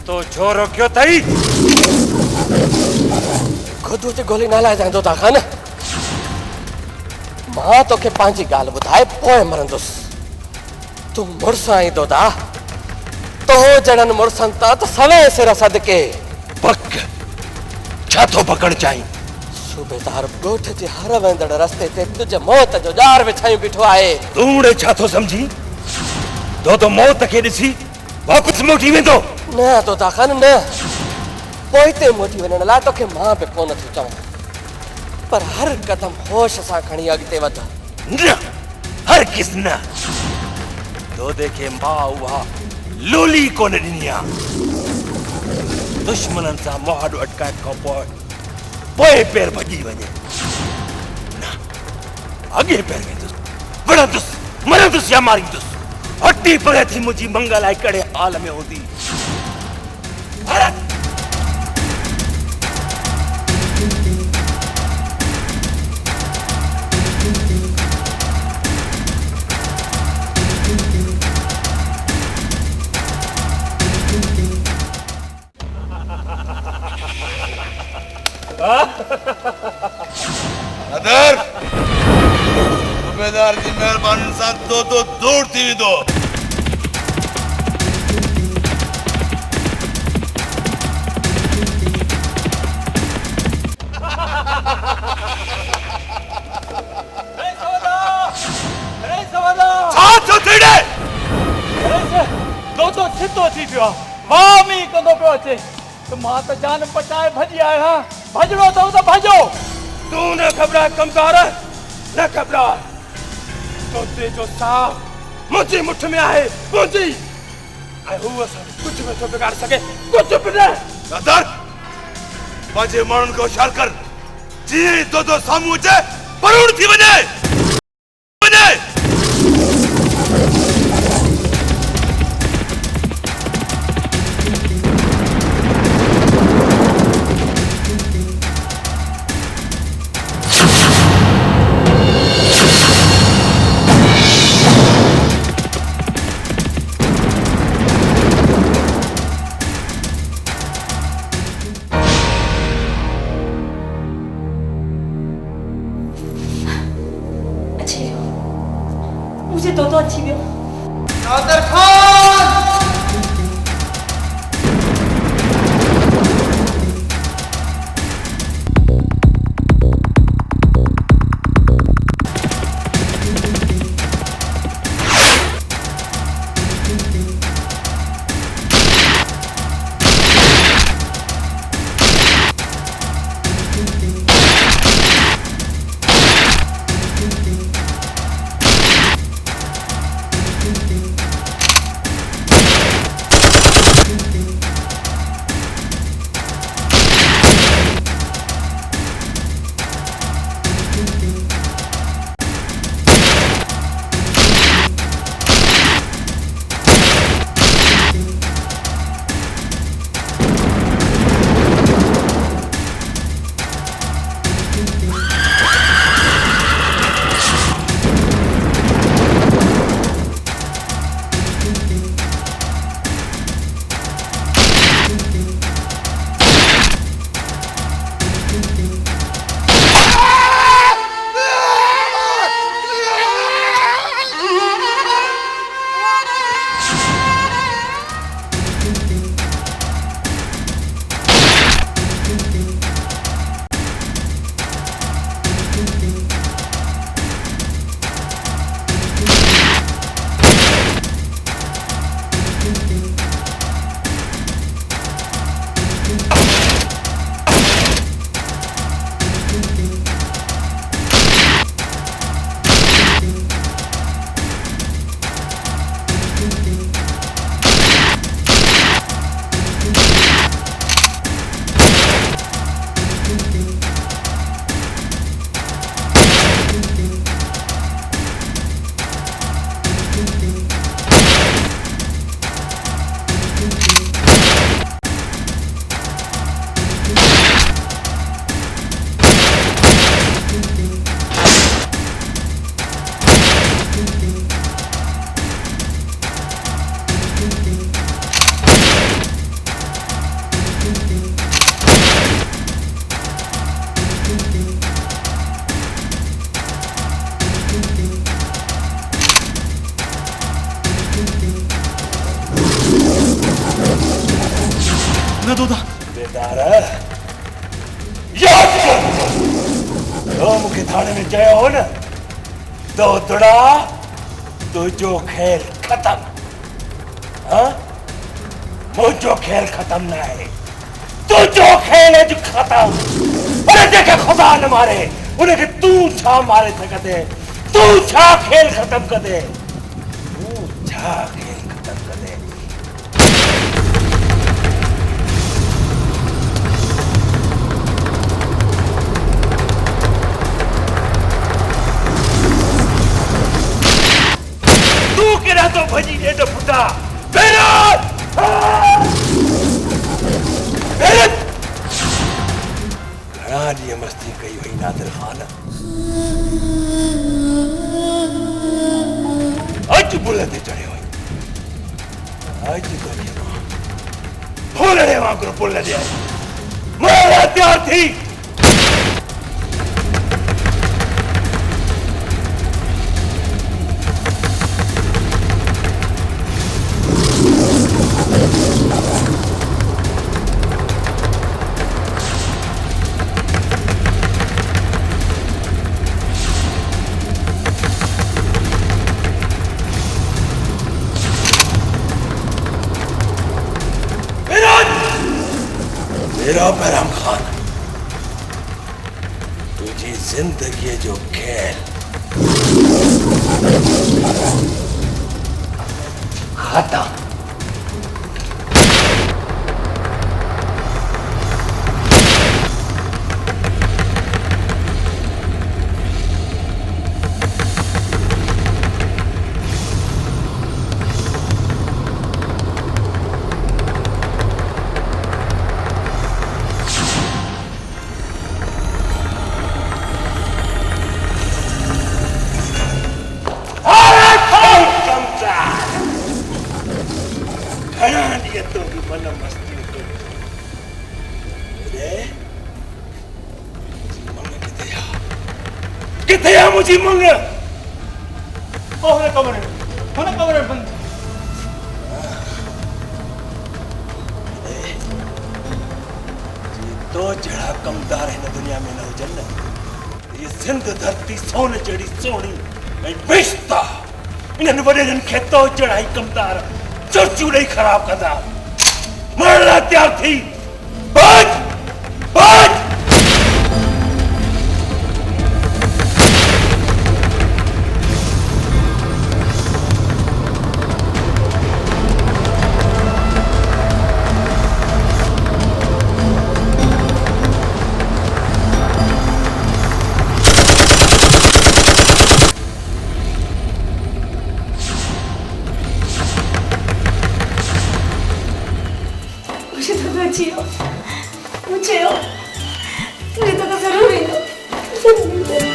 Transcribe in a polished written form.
तो छोरो क्यों तई खुद ते गोली ना लाए दो ता खान मां तो के पांची गाल बुधाए पोए मरंदुस तू मुरसा आई दो दा तो जड़न मुरसन ता तो सवे सिर सदके पक छातो पकड़ चाई सूबेदार गोठ जे हर वेंदड़ रस्ते ते तुझे मौत जो जार विछाई बिठो आए तूड़े छातो समझी तो मौत के दिसी वापस मोटी वेंदो न तो ता खान न पोइते मोटी वनन ला तो के मां पे कोन थी चवा पर हर कदम होश सा खणी अगते वध न हर किसना तो देखे मां हुआ लोली कोन दिनिया दुश्मनन सा मोहड अटकाए को पोए पैर भजी वने ना आगे पैर वेंदुस वणंदुस मरंदुस या मारिंदुस हट्टी परे थी मुजी मंगल आई कड़े हाल में होती अदर सूबेदार की मेहरबानी साथ दो दूर थी दो दो छितो थी पियो मामी कंदो पियो अचे तो मां त जान पचाए भजी आया भजणो तो भजो तू न घबरा कमकार न घबरा तोते जो साफ मुझी मुठ में आहे मुझी ऐं हू असां कुछ में तो बिगाड़ सके कुछ भी न अदर मुझे माण्हुनि को होशियार कर जी दो सामू अचे परुण थी वने न दोदा बेदार याद कर तो मुझे थाने में जाया हो ना तो दड़ा तो जो खेल खत्म हाँ मुझो खेल खत्म ना है तो जो खेल है जो खत्म उन्हें देखे खुदा न मारे उन्हें कि तू छा मारे सकते तू छा खेल खत्म कर दे तू छा खेल खत्म कर दे तू किरा तो भजी दे तो पुटा बेरत बेरत घना दी मस्ती कई हुई नादिर खान आज बुलंद चढ़े हुए आज तो ये फूल रहे वहां को बुलंद आए मारा तैयार थी मेरा बहराम खान तुझी जिंदगी जो खेल खत्म मुझे मंगे होने कमरे बंद तो जड़ा कमदार है ना दुनिया में ना उजल ये सिंध धरती सोने जड़ी सोनी मैं बेचता इन्हें बड़े दिन खेतो चढ़ाई कमदार चर्चू नहीं खराब करता मरना तैयार थी बच बच मुझे तो जरूरी है